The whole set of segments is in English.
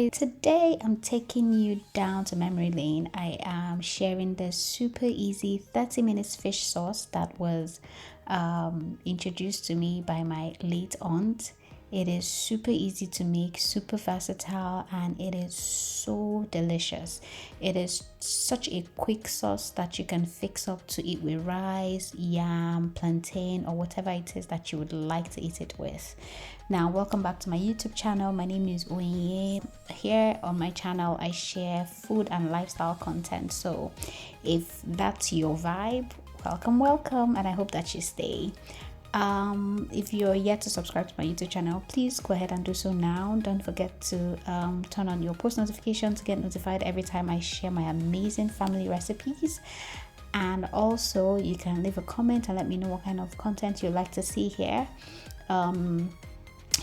guys, today I'm taking you down to memory lane. I am sharing this super easy 30 minutes fish sauce that was introduced to me by my late aunt. It is super easy to make, super versatile, and it is so delicious. It is such a quick sauce that you can fix up to eat with rice, yam, plantain, or whatever it is that you would like to eat it with. Now, welcome back to my YouTube channel. My name is Oye. Here on my channel, I share food and lifestyle content. So if that's your vibe, welcome, and I hope that you stay. If you're yet to subscribe to my YouTube channel, please go ahead and do so now. Don't forget to turn on your post notifications to get notified every time I share my amazing family recipes. And also you can leave a comment and let me know what kind of content you'd like to see here.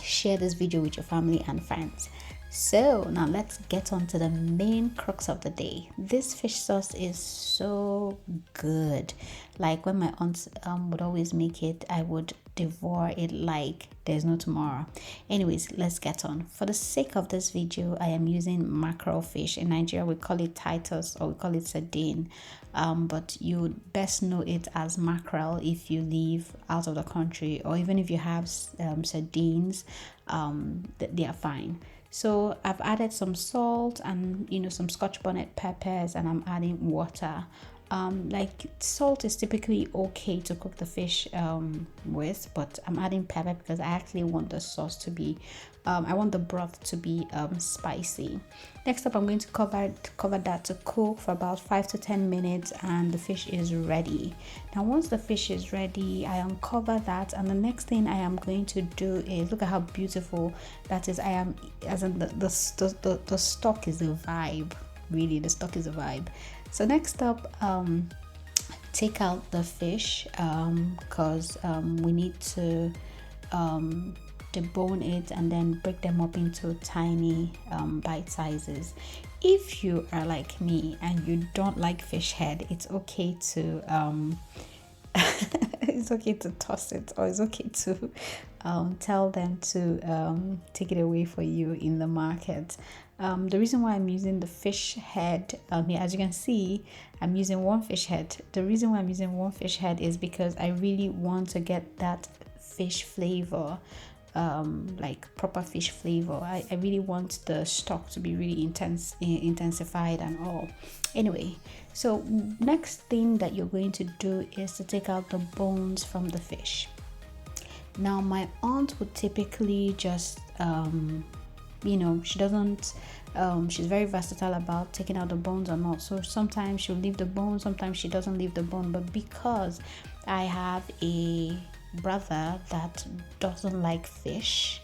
Share this video with your family and friends. So now let's get on to the main crux of the day. This fish sauce is so good. Like when my aunt would always make it, I would devour it like there's no tomorrow. Anyways, let's get on. For the sake of this video, I am using mackerel fish. In Nigeria we call it Titus, or we call it sardine, but you would best know it as mackerel if you live out of the country, or even if you have sardines, they are fine. So I've added some salt and some scotch bonnet peppers, and I'm adding water. Like salt is typically okay to cook the fish with, but I'm adding pepper because I actually want the sauce to be I want the broth to be spicy. Next up, I'm going to cover that to cook for about 5 to 10 minutes, and the fish is ready. Now once the fish is ready, I uncover that, and the next thing I am going to do is look at how beautiful that is. I am, as in the stock is a vibe. Really, the stock is a vibe. So next up, take out the fish because we need to debone it and then break them up into tiny bite sizes. If you are like me and you don't like fish head, it's okay to it's okay to toss it, or it's okay to tell them to take it away for you in the market. The reason why I'm using the fish head here, as you can see, I'm using one fish head. The reason why I'm using one fish head is because I really want to get that fish flavor, like proper fish flavor. I really want the stock to be really intensified and all. Anyway, so next thing that you're going to do is to take out the bones from the fish. Now my aunt would typically just she doesn't she's very versatile about taking out the bones or not. So sometimes she'll leave the bone, sometimes she doesn't leave the bone. But because I have a brother that doesn't like fish,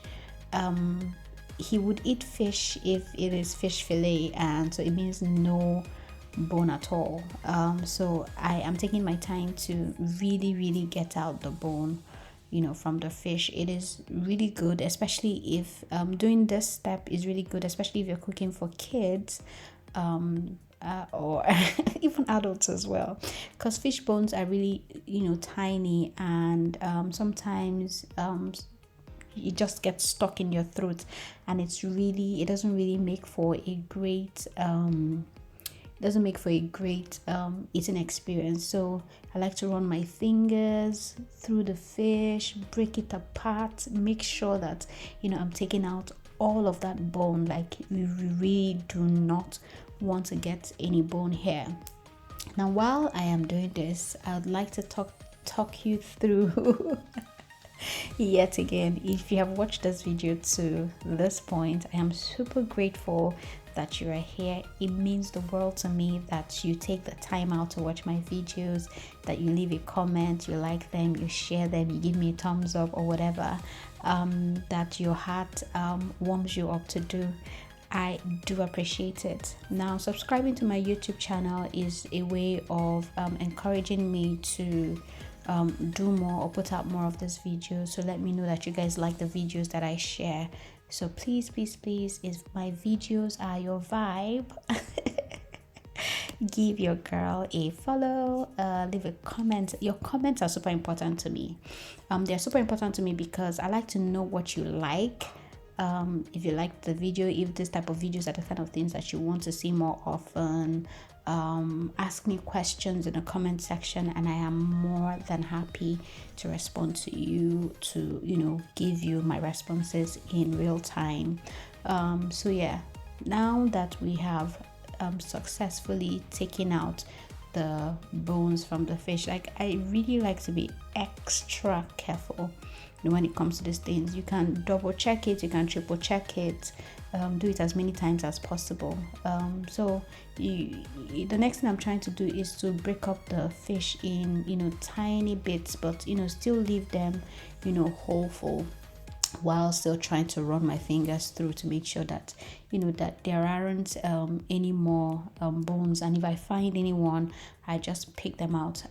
he would eat fish if it is fish fillet, and so it means no bone at all. So I am taking my time to really get out the bone from the fish. It is really good, especially if doing this step is really good, especially if you're cooking for kids or even adults as well, because fish bones are really tiny, and sometimes it just gets stuck in your throat, and it doesn't really make for a great eating experience. So I like to run my fingers through the fish, break it apart, make sure that I'm taking out all of that bone. Like, we really do not want to get any bone here. Now while I am doing this, I would like to talk you through yet again, if you have watched this video to this point, I am super grateful that you are here. It means the world to me that you take the time out to watch my videos, that you leave a comment, you like them, you share them, you give me a thumbs up or whatever that your heart warms you up to do. I do appreciate it. Now, subscribing to my YouTube channel is a way of encouraging me to do more or put out more of this video. So let me know that you guys like the videos that I share. So please, if my videos are your vibe, give your girl a follow, leave a comment. Your comments are super important to me. They're super important to me because I like to know what you like, if you like the video, if this type of videos are the kind of things that you want to see more often, ask me questions in the comment section, and I am more than happy to respond to you, to give you my responses in real time. So yeah, now that we have successfully taken out the bones from the fish, like I really like to be extra careful when it comes to these things. You can double check it, you can triple check it, do it as many times as possible. So the next thing I'm trying to do is to break up the fish in tiny bits, but still leave them whole full, while still trying to run my fingers through to make sure that that there aren't any more bones, and if I find anyone, I just pick them out.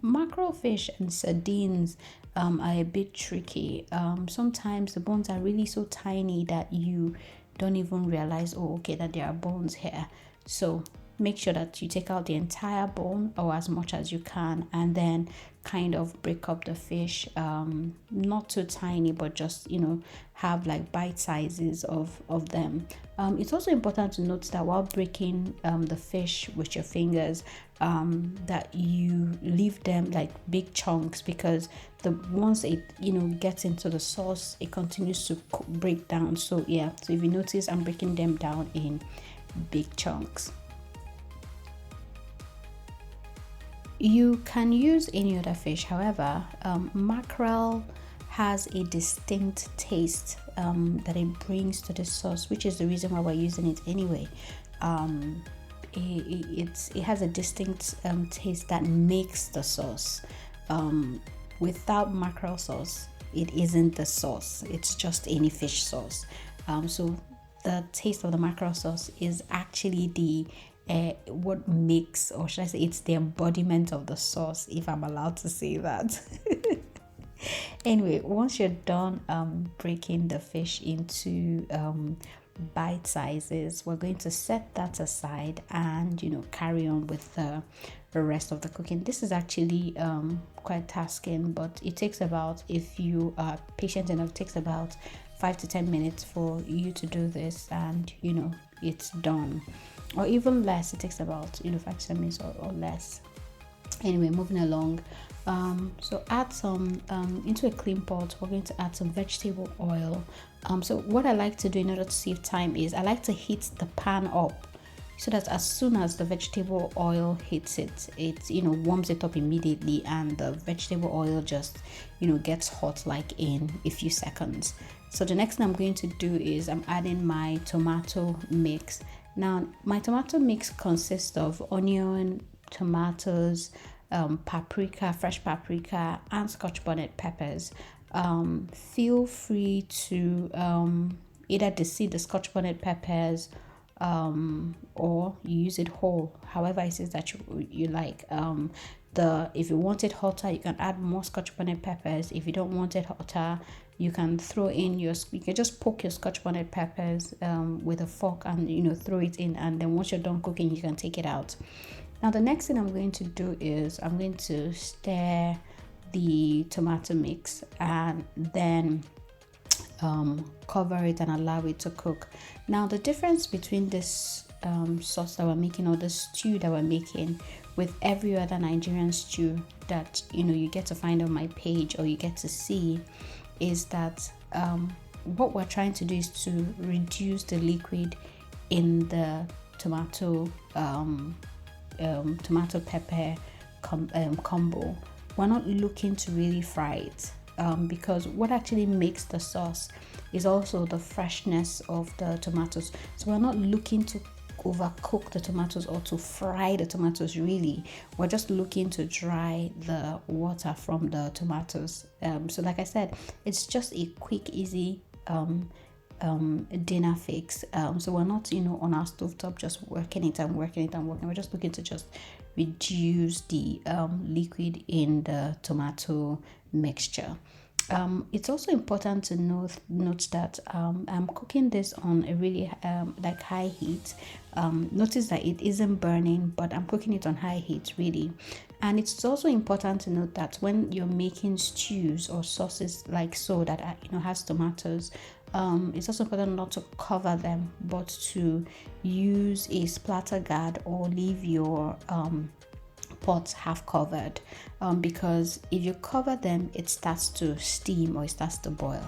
Mackerel fish and sardines are a bit tricky. Sometimes the bones are really so tiny that you don't even realize, oh okay, that there are bones here. So make sure that you take out the entire bone, or as much as you can, and then kind of break up the fish, not too tiny, but just have like bite sizes of them. It's also important to note that while breaking the fish with your fingers, that you leave them like big chunks, because once it gets into the sauce, it continues to break down. So yeah, so if you notice, I'm breaking them down in big chunks. You can use any other fish, however, mackerel has a distinct taste that it brings to the sauce, which is the reason why we're using it anyway. It has a distinct taste that makes the sauce. Without mackerel sauce, it isn't the sauce, it's just any fish sauce. So the taste of the mackerel sauce is actually the what makes, or should I say, it's the embodiment of the sauce, if I'm allowed to say that. Anyway, once you're done breaking the fish into bite sizes, we're going to set that aside and carry on with the rest of the cooking. This is actually quite tasking, but it takes about, if you are patient enough, it takes about 5 to 10 minutes for you to do this, and it's done, or even less. It takes about 5 to 10 minutes or less. Anyway, moving along. So add some into a clean pot. We're going to add some vegetable oil. So what I like to do in order to save time is I like to heat the pan up, so that as soon as the vegetable oil hits it, it warms it up immediately, and the vegetable oil just gets hot like in a few seconds. So the next thing I'm going to do is I'm adding my tomato mix. Now my tomato mix consists of onion, tomatoes, paprika, fresh paprika, and Scotch bonnet peppers. Feel free to either deseed the Scotch bonnet peppers, or you use it whole, however it is that you like. If you want it hotter, you can add more Scotch bonnet peppers. If you don't want it hotter, you can throw in you can just poke your Scotch bonnet peppers with a fork, and throw it in, and then once you're done cooking, you can take it out. Now the next thing I'm going to do is I'm going to stir the tomato mix, and then cover it and allow it to cook. Now the difference between this sauce that we're making, or the stew that we're making, with every other Nigerian stew that you get to find on my page, or you get to see, is that what we're trying to do is to reduce the liquid in the tomato pepper combo. We're not looking to really fry it, because what actually makes the sauce is also the freshness of the tomatoes. So we're not looking to overcook the tomatoes or to fry the tomatoes. Really, we're just looking to dry the water from the tomatoes. So like I said, it's just a quick, easy dinner fix. So we're not on our stovetop just working it. We're just looking to just reduce the liquid in the tomato mixture. It's also important to note that I'm cooking this on a really like high heat. Notice that it isn't burning, but I'm cooking it on high heat really. And it's also important to note that when you're making stews or sauces like so that has tomatoes, it's also important not to cover them, but to use a splatter guard or leave your pots half covered, because if you cover them, it starts to steam or it starts to boil.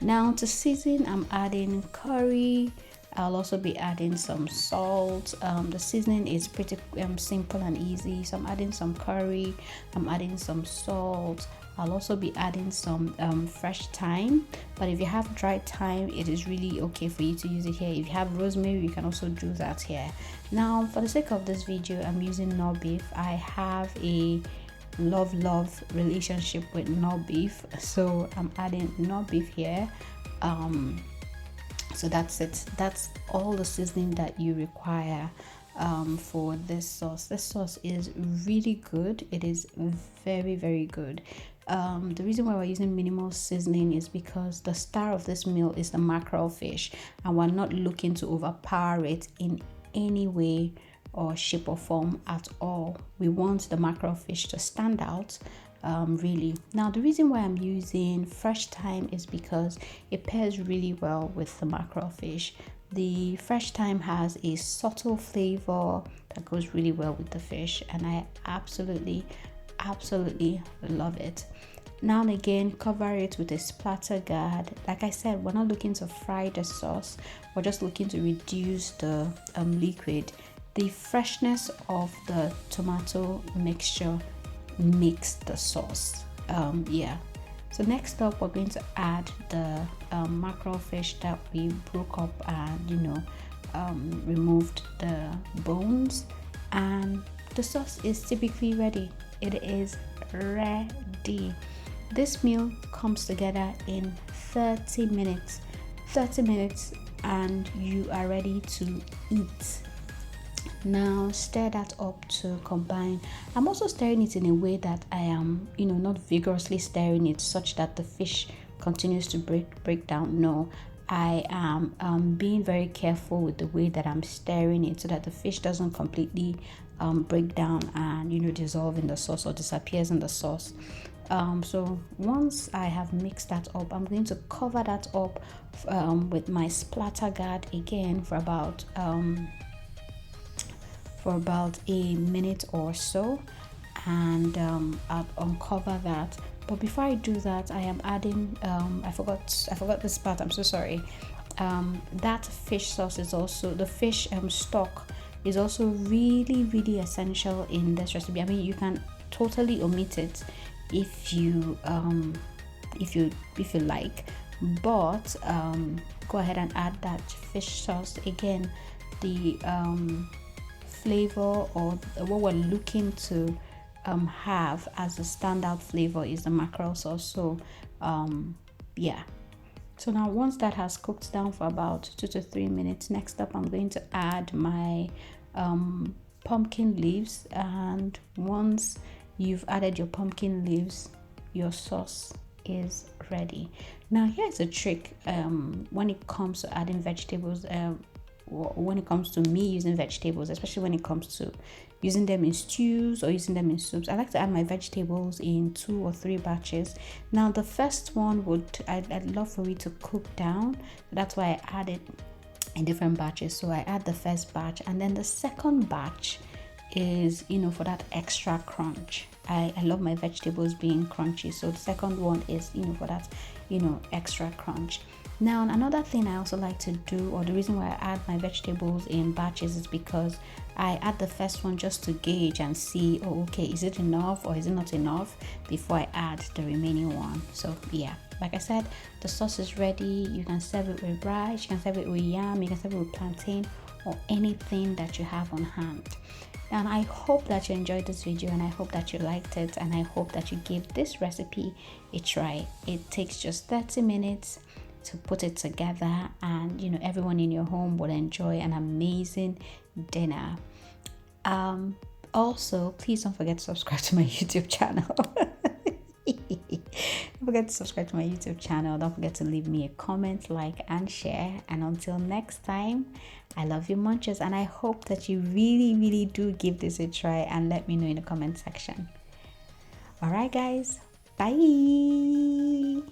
Now to season, I'm adding curry. I'll also be adding some salt. The seasoning is pretty simple and easy. So I'm adding some curry, I'm adding some salt. I'll also be adding some fresh thyme, but if you have dried thyme, it is really okay for you to use it here. If you have rosemary, you can also do that here. Now for the sake of this video, I'm using nor beef. I have a love relationship with nor beef, so I'm adding nor beef here. So that's it. That's all the seasoning that you require for this sauce. This sauce is really good. It is very good. The reason why we're using minimal seasoning is because the star of this meal is the mackerel fish, and we're not looking to overpower it in any way or shape or form at all. We want the mackerel fish to stand out, really. Now the reason why I'm using fresh thyme is because it pairs really well with the mackerel fish. The fresh thyme has a subtle flavor that goes really well with the fish, and I absolutely love it. Now and again, cover it with a splatter guard. Like I said, we're not looking to fry the sauce, we're just looking to reduce the liquid. The freshness of the tomato mixture makes the sauce. Yeah. So next up, we're going to add the mackerel fish that we broke up and removed the bones, and the sauce is typically ready. It is ready. This meal comes together in 30 minutes. 30 minutes and you are ready to eat. Now stir that up to combine. I'm also stirring it in a way that I am not vigorously stirring it such that the fish continues to break down. No, I am being very careful with the way that I'm stirring it so that the fish doesn't completely break down and dissolve in the sauce or disappears in the sauce. So once I have mixed that up, I'm going to cover that up with my splatter guard again for about a minute or so, and I'll uncover that. But before I do that, I am adding I forgot this part, I'm so sorry. That fish sauce is also, the fish stock is also really essential in this recipe. I mean, you can totally omit it if you like, but go ahead and add that fish sauce. Again, the flavor or what we're looking to have as a standout flavor is the mackerel sauce. So yeah. So now once that has cooked down for about 2 to 3 minutes, next up I'm going to add my pumpkin leaves, and once you've added your pumpkin leaves, your sauce is ready. Now here's a trick when it comes to adding vegetables, when it comes to me using vegetables, especially when it comes to using them in stews or using them in soups. I like to add my vegetables in 2 or 3 batches. Now the first one I'd love for it to cook down, that's why I add it in different batches. So I add the first batch, and then the second batch is for that extra crunch. I love my vegetables being crunchy, so the second one is for that extra crunch. Now another thing I also like to do, or the reason why I add my vegetables in batches, is because I add the first one just to gauge and see, oh okay, is it enough or is it not enough, before I add the remaining one. So yeah, like I said, the sauce is ready. You can serve it with rice, you can serve it with yam, you can serve it with plantain, or anything that you have on hand. And I hope that you enjoyed this video, and I hope that you liked it, and I hope that you give this recipe a try. It takes just 30 minutes to put it together, and everyone in your home will enjoy an amazing dinner. Also, please don't forget to subscribe to my YouTube channel. Don't forget to subscribe to my YouTube channel. Don't forget to leave me a comment, like, and share. And until next time, I love you munchers, and I hope that you really do give this a try and let me know in the comment section. All right guys, bye.